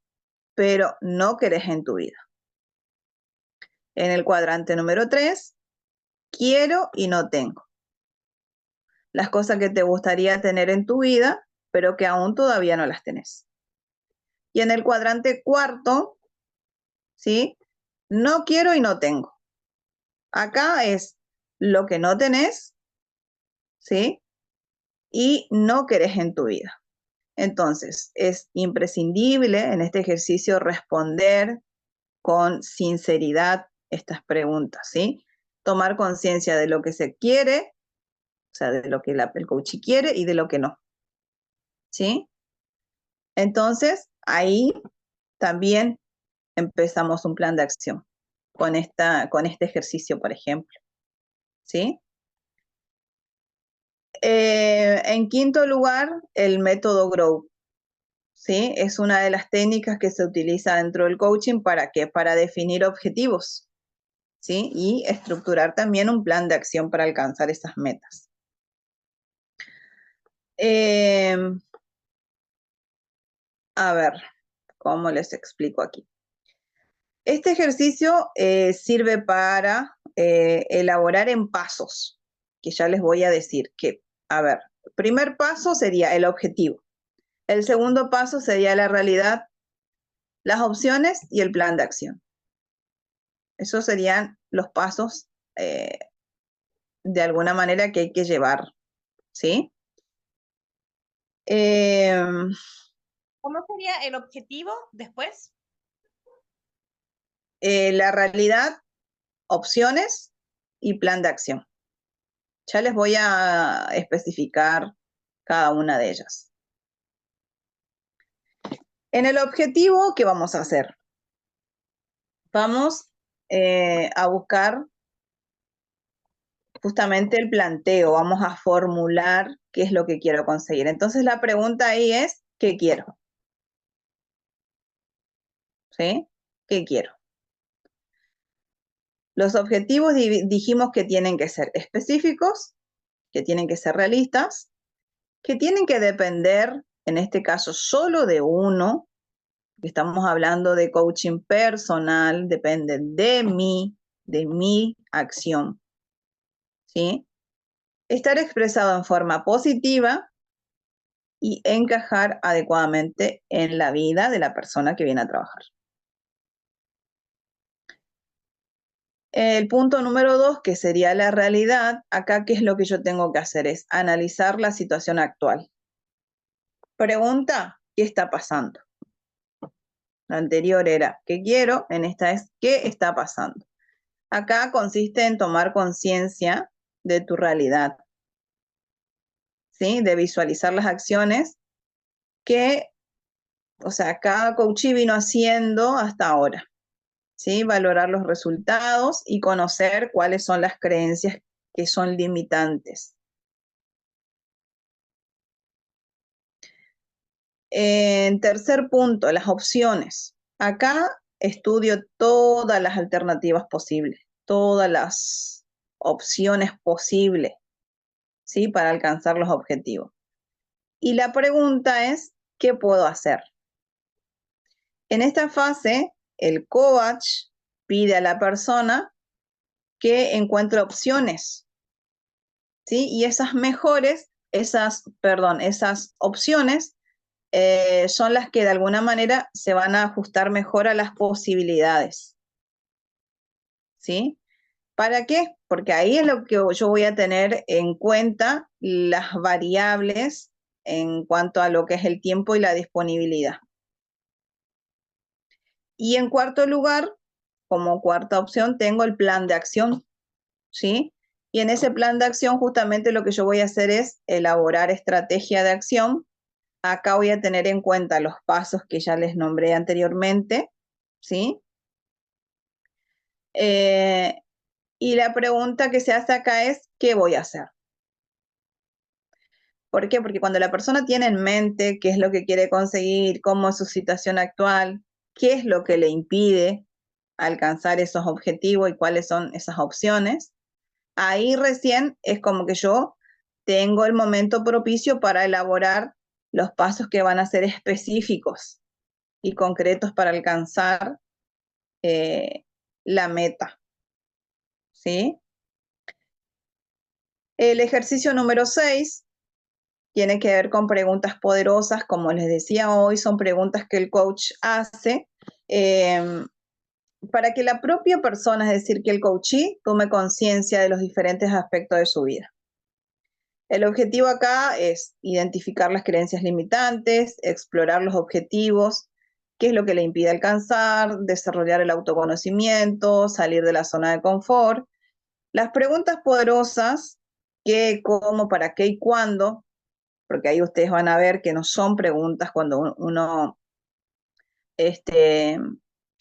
pero no querés en tu vida. En el cuadrante número 3, quiero y no tengo. Las cosas que te gustaría tener en tu vida, pero que aún todavía no las tenés. Y en el cuadrante cuarto, ¿sí? No quiero y no tengo. Acá es lo que no tenés, ¿sí? Y no querés en tu vida. Entonces, es imprescindible en este ejercicio responder con sinceridad estas preguntas, ¿sí? Tomar conciencia de lo que se quiere, o sea, de lo que el coach quiere y de lo que no, ¿sí? Entonces, ahí también empezamos un plan de acción con este ejercicio, por ejemplo, ¿sí? En quinto lugar, el método GROW, ¿sí? Es una de las técnicas que se utiliza dentro del coaching. ¿Para qué? Para definir objetivos, ¿sí? Y estructurar también un plan de acción para alcanzar esas metas. A ver, ¿cómo les explico aquí? Este ejercicio sirve para elaborar en pasos, que ya les voy a decir que, a ver, el primer paso sería el objetivo. El segundo paso sería la realidad, las opciones y el plan de acción. Esos serían los pasos de alguna manera que hay que llevar, ¿sí? ¿Cómo sería el objetivo después? La realidad, opciones y plan de acción, Ya les voy a especificar cada una de ellas. En el objetivo, ¿qué vamos a hacer? Vamos a buscar justamente el planteo, vamos a formular qué es lo que quiero conseguir. Entonces la pregunta ahí es, ¿qué quiero? ¿Sí? ¿Qué quiero? Los objetivos dijimos que tienen que ser específicos, que tienen que ser realistas, que tienen que depender, en este caso, solo de uno, que estamos hablando de coaching personal, depende de mi acción, ¿sí? Estar expresado en forma positiva y encajar adecuadamente en la vida de la persona que viene a trabajar. El punto número 2, que sería la realidad, acá qué es lo que yo tengo que hacer, es analizar la situación actual. Pregunta, ¿qué está pasando? La anterior era, ¿qué quiero? En esta es, ¿qué está pasando? Acá consiste en tomar conciencia de tu realidad, ¿sí? De visualizar las acciones que, o sea, cada coachee vino haciendo hasta ahora, ¿sí? Valorar los resultados y conocer cuáles son las creencias que son limitantes. En tercer punto, las opciones. Acá estudio todas las alternativas posibles, todas las opciones posibles, ¿sí? Para alcanzar los objetivos. Y la pregunta es, ¿qué puedo hacer? En esta fase, el coach pide a la persona que encuentre opciones, ¿sí? Y esas esas opciones son las que de alguna manera se van a ajustar mejor a las posibilidades, ¿sí? ¿Para qué? Porque ahí es lo que yo voy a tener en cuenta las variables en cuanto a lo que es el tiempo y la disponibilidad. Y en cuarto lugar, como cuarta opción, tengo el plan de acción, ¿sí? Y en ese plan de acción justamente lo que yo voy a hacer es elaborar estrategia de acción. Acá voy a tener en cuenta los pasos que ya les nombré anteriormente, ¿sí? Y la pregunta que se hace acá es, ¿qué voy a hacer? ¿Por qué? Porque cuando la persona tiene en mente qué es lo que quiere conseguir, cómo es su situación actual, qué es lo que le impide alcanzar esos objetivos y cuáles son esas opciones, ahí recién es como que yo tengo el momento propicio para elaborar los pasos que van a ser específicos y concretos para alcanzar la meta, ¿sí? El ejercicio número 6 tiene que ver con preguntas poderosas, como les decía hoy, son preguntas que el coach hace para que la propia persona, es decir, que el coachee tome conciencia de los diferentes aspectos de su vida. El objetivo acá es identificar las creencias limitantes, explorar los objetivos, qué es lo que le impide alcanzar, desarrollar el autoconocimiento, salir de la zona de confort. Las preguntas poderosas, qué, cómo, para qué y cuándo, porque ahí ustedes van a ver que no son preguntas cuando uno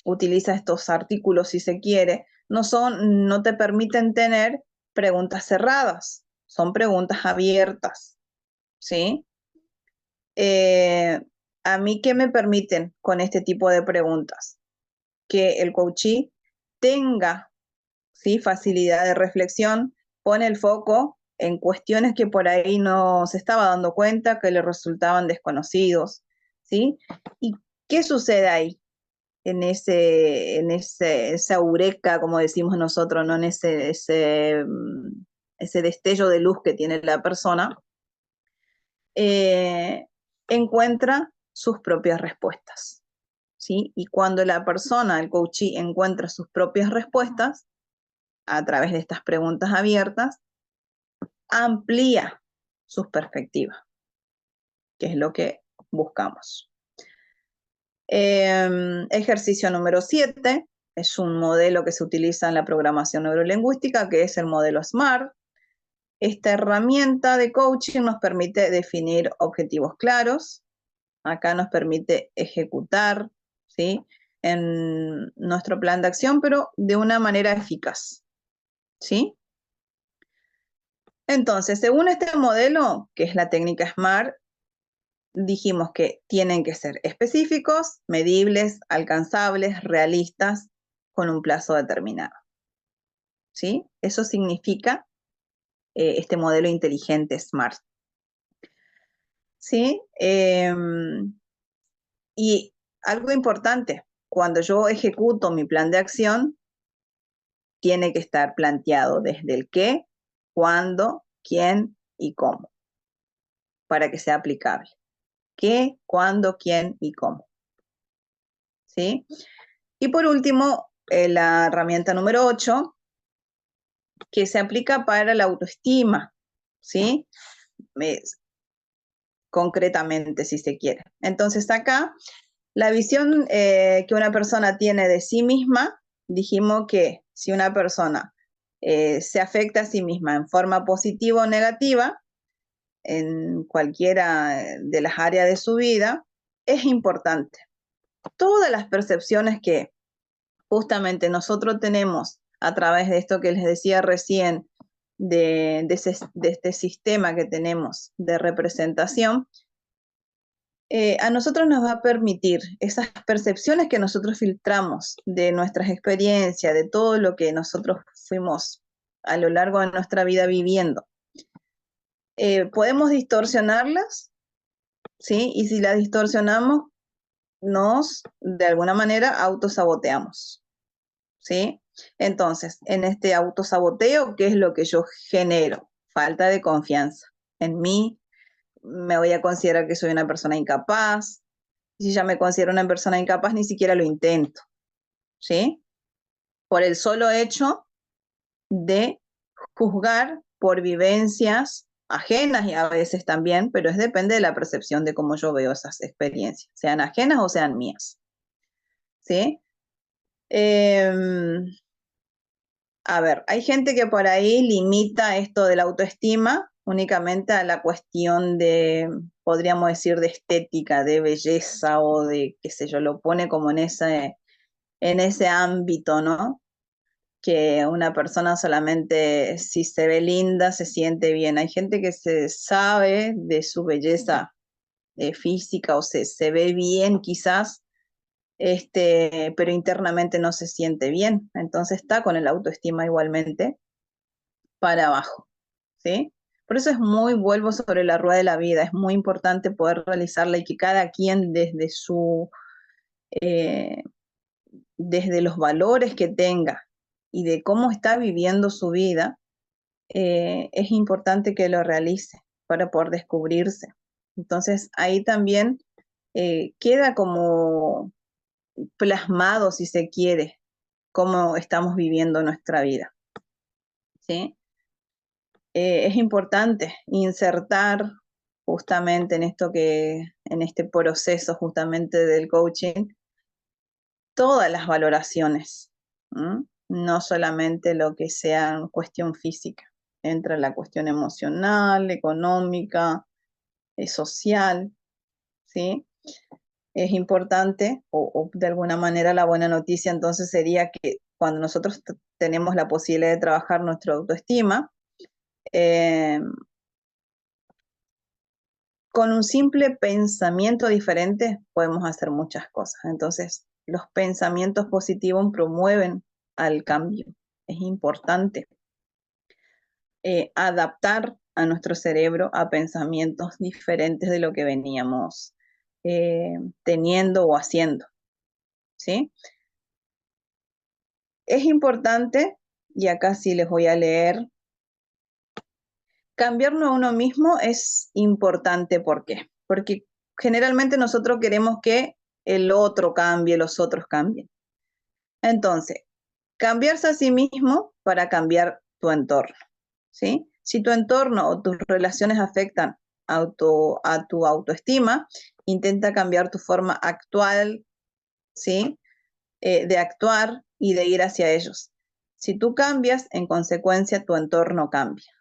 utiliza estos artículos, si se quiere, no te permiten tener preguntas cerradas, son preguntas abiertas, ¿sí? ¿A mí qué me permiten con este tipo de preguntas? Que el coachee tenga, ¿sí?, facilidad de reflexión, pone el foco en cuestiones que por ahí no se estaba dando cuenta, que le resultaban desconocidos, ¿sí? ¿Y qué sucede ahí? En esa eureka, como decimos nosotros, ¿no? En ese destello de luz que tiene la persona, encuentra sus propias respuestas, ¿sí? Y cuando la persona, el coachee, encuentra sus propias respuestas a través de estas preguntas abiertas, amplía sus perspectivas, que es lo que buscamos. Ejercicio número 7 es un modelo que se utiliza en la programación neurolingüística, que es el modelo SMART. esta herramienta de coaching nos permite definir objetivos claros, acá nos permite ejecutar, ¿sí?, en nuestro plan de acción, pero de una manera eficaz, ¿sí? Entonces, según este modelo, que es la técnica SMART, dijimos que tienen que ser específicos, medibles, alcanzables, realistas, con un plazo determinado, ¿sí? Eso significa este modelo inteligente SMART, ¿sí? Y algo importante, cuando yo ejecuto mi plan de acción, tiene que estar planteado desde el qué, cuándo, quién y cómo, para que sea aplicable. ¿Qué, cuándo, quién y cómo? ¿Sí? Y por último, la herramienta número 8, que se aplica para la autoestima, ¿sí? Concretamente, si se quiere. Entonces acá, la visión que una persona tiene de sí misma, dijimos que si una persona se afecta a sí misma en forma positiva o negativa, en cualquiera de las áreas de su vida, es importante. Todas las percepciones que justamente nosotros tenemos a través de esto que les decía recién, de este sistema que tenemos de representación, a nosotros nos va a permitir esas percepciones que nosotros filtramos de nuestras experiencias, de todo lo que nosotros fuimos a lo largo de nuestra vida viviendo. Podemos distorsionarlas, ¿sí? Y si las distorsionamos, nos, de alguna manera, autosaboteamos, ¿sí? Entonces, en este autosaboteo, ¿qué es lo que yo genero? Falta de confianza en mí, me voy a considerar que soy una persona incapaz. Si ya me considero una persona incapaz, ni siquiera lo intento, ¿sí? Por el solo hecho de juzgar por vivencias ajenas y a veces también, pero depende de la percepción de cómo yo veo esas experiencias, sean ajenas o sean mías, ¿sí? A ver, hay gente que por ahí limita esto de la autoestima únicamente a la cuestión de, podríamos decir, de estética, de belleza o de, qué sé yo, lo pone como en ese ámbito, ¿no? Que una persona solamente si se ve linda se siente bien. Hay gente que se sabe de su belleza física o se ve bien quizás, pero internamente no se siente bien. Entonces está con el autoestima igualmente para abajo, ¿sí? Por eso es muy, vuelvo sobre la rueda de la vida, es muy importante poder realizarla y que cada quien desde los valores que tenga y de cómo está viviendo su vida, es importante que lo realice para poder descubrirse. Entonces ahí también queda como plasmado, si se quiere, cómo estamos viviendo nuestra vida, ¿sí? Es importante insertar justamente en en este proceso justamente del coaching, todas las valoraciones, ¿m? No solamente lo que sea cuestión física, entra la cuestión emocional, económica, social, ¿sí? Es importante, o de alguna manera la buena noticia entonces sería que cuando nosotros tenemos la posibilidad de trabajar nuestra autoestima, con un simple pensamiento diferente podemos hacer muchas cosas. Entonces, los pensamientos positivos promueven al cambio. Es importante adaptar a nuestro cerebro a pensamientos diferentes de lo que veníamos teniendo o haciendo, ¿sí? Es importante, y acá sí les voy a leer, cambiarnos a uno mismo es importante. ¿Por qué? Porque generalmente nosotros queremos que el otro cambie, los otros cambien. Entonces, cambiarse a sí mismo para cambiar tu entorno, ¿sí? Si tu entorno o tus relaciones afectan a tu autoestima, intenta cambiar tu forma actual, ¿sí? De actuar y de ir hacia ellos. Si tú cambias, en consecuencia, tu entorno cambia.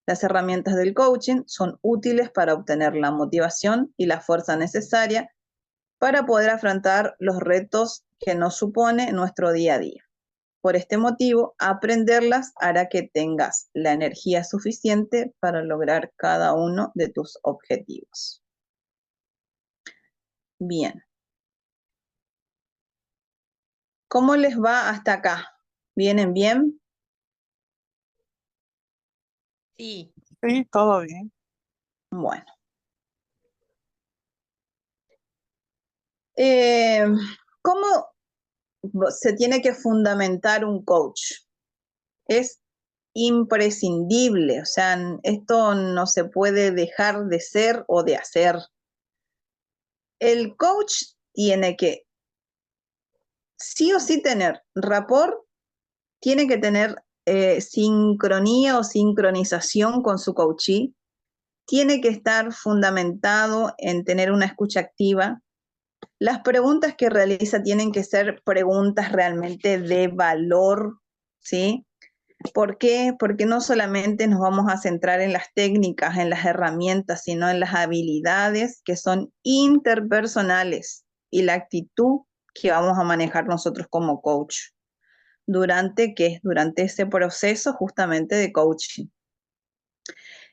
Las herramientas del coaching son útiles para obtener la motivación y la fuerza necesaria para poder afrontar los retos que nos supone nuestro día a día. Por este motivo, aprenderlas hará que tengas la energía suficiente para lograr cada uno de tus objetivos. Bien. ¿Cómo les va hasta acá? ¿Vienen bien? Sí. Sí, todo bien. Bueno. ¿Cómo se tiene que fundamentar un coach? Es imprescindible, o sea, esto no se puede dejar de ser o de hacer. El coach tiene que sí o sí tener rapport, tiene que tener sincronía o sincronización con su coachee, tiene que estar fundamentado en tener una escucha activa. Las preguntas que realiza tienen que ser preguntas realmente de valor, ¿sí? ¿Por qué? Porque no solamente nos vamos a centrar en las técnicas, en las herramientas, sino en las habilidades que son interpersonales y la actitud que vamos a manejar nosotros como coach. ¿Durante qué? Durante ese proceso justamente de coaching.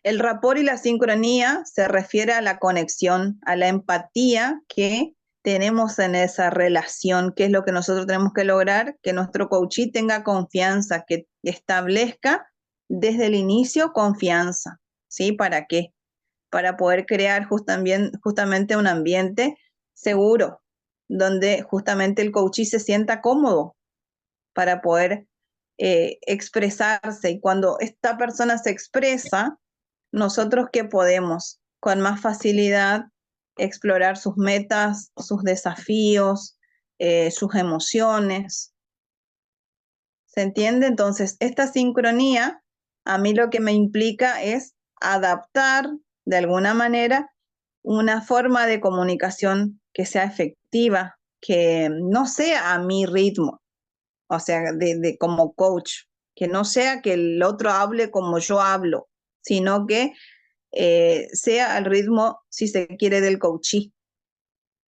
El rapport y la sincronía se refiere a la conexión, a la empatía que tenemos en esa relación, que es lo que nosotros tenemos que lograr, que nuestro coachee tenga confianza, que establezca desde el inicio confianza, ¿sí? ¿Para qué? Para poder crear justamente un ambiente seguro, donde justamente el coachee se sienta cómodo para poder expresarse. Y cuando esta persona se expresa, nosotros que podemos con más facilidad explorar sus metas, sus desafíos, sus emociones. ¿Se entiende? Entonces, esta sincronía a mí lo que me implica es adaptar de alguna manera una forma de comunicación que sea efectiva, que no sea a mi ritmo, o sea, como coach, que no sea que el otro hable como yo hablo, sino que sea al ritmo, si se quiere, del coachee,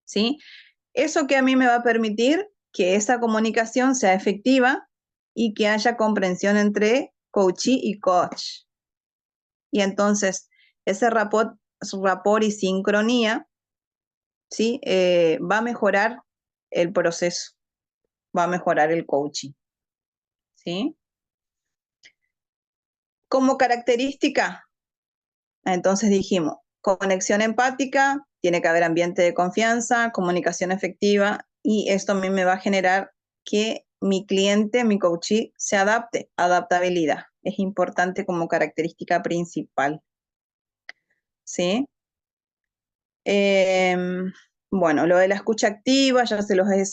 ¿sí? Eso que a mí me va a permitir que esa comunicación sea efectiva y que haya comprensión entre coachee y coach. Y entonces, ese rapport y sincronía, ¿sí? Va a mejorar el proceso, va a mejorar el coaching, ¿sí? Como característica, entonces dijimos, conexión empática, tiene que haber ambiente de confianza, comunicación efectiva, y esto a mí me va a generar que mi cliente, mi coachee, se adapte, adaptabilidad. Es importante como característica principal. ¿Sí? Bueno, lo de la escucha activa, ya se los he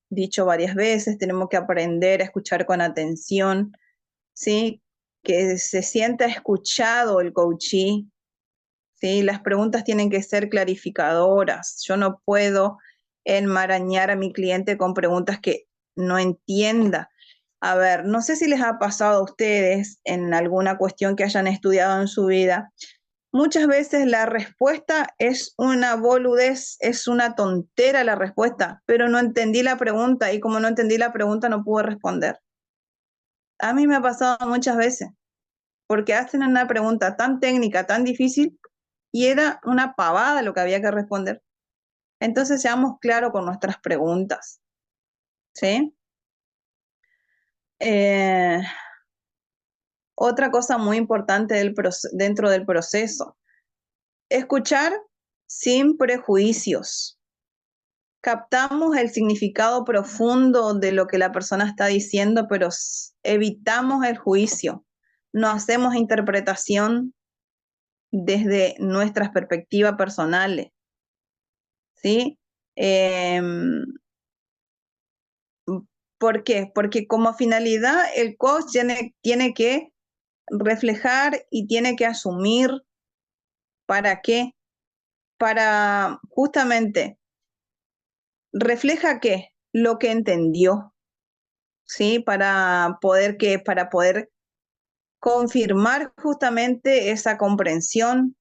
dicho varias veces, tenemos que aprender a escuchar con atención, ¿sí? Que se sienta escuchado el coachee, ¿sí? Las preguntas tienen que ser clarificadoras. Yo no puedo enmarañar a mi cliente con preguntas que no entienda. A ver, no sé si les ha pasado a ustedes en alguna cuestión que hayan estudiado en su vida. Muchas veces la respuesta es una boludez, es una tontera la respuesta, pero no entendí la pregunta y como no entendí la pregunta no pude responder. A mí me ha pasado muchas veces, porque hacen una pregunta tan técnica, tan difícil, y era una pavada lo que había que responder. Entonces seamos claros con nuestras preguntas, ¿sí? Otra cosa muy importante dentro del proceso, escuchar sin prejuicios. Captamos el significado profundo de lo que la persona está diciendo, pero evitamos el juicio. No hacemos interpretación desde nuestras perspectivas personales, ¿sí? ¿Por qué? Porque como finalidad el coach tiene que reflejar y tiene que asumir. ¿Para qué? Para justamente, refleja qué, lo que entendió, ¿sí? Para poder confirmar justamente esa comprensión,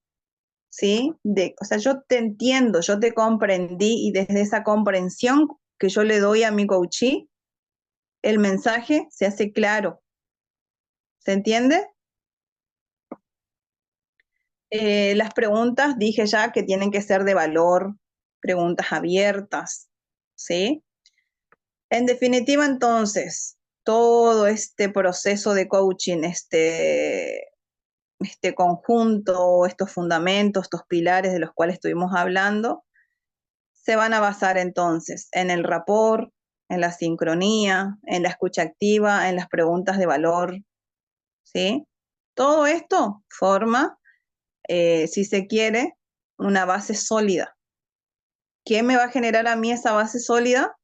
¿sí? O sea, yo te entiendo, yo te comprendí y desde esa comprensión que yo le doy a mi coachee, el mensaje se hace claro. ¿Se entiende? Las preguntas dije ya que tienen que ser de valor, preguntas abiertas, ¿sí? En definitiva, entonces, todo este proceso de coaching, este conjunto, estos fundamentos, estos pilares de los cuales estuvimos hablando, se van a basar entonces en el rapport, en la sincronía, en la escucha activa, en las preguntas de valor, ¿sí? Todo esto forma, si se quiere, una base sólida. ¿Qué me va a generar a mí esa base sólida?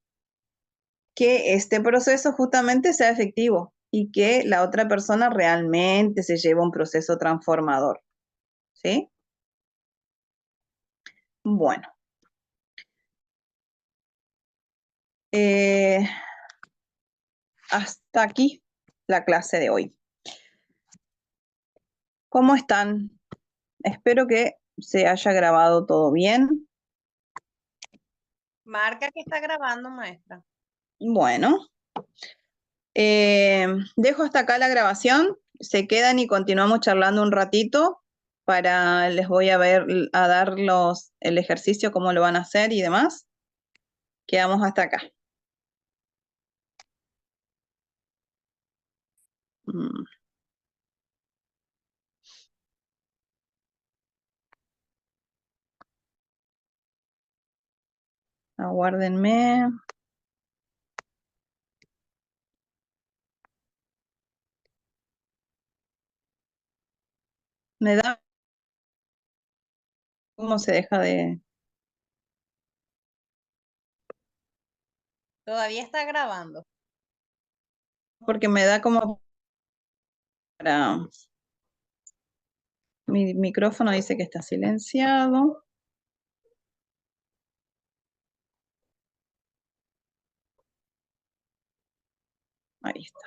Que este proceso justamente sea efectivo y que la otra persona realmente se lleve un proceso transformador, ¿sí? Bueno. Hasta aquí la clase de hoy. ¿Cómo están? Espero que se haya grabado todo bien. Marca que está grabando, maestra. Bueno, dejo hasta acá la grabación. Se quedan y continuamos charlando un ratito les voy a dar el ejercicio, cómo lo van a hacer y demás. Quedamos hasta acá. Aguárdenme. Me da cómo se deja de... Todavía está grabando. Porque me da como para... Mi micrófono dice que está silenciado. Ahí está.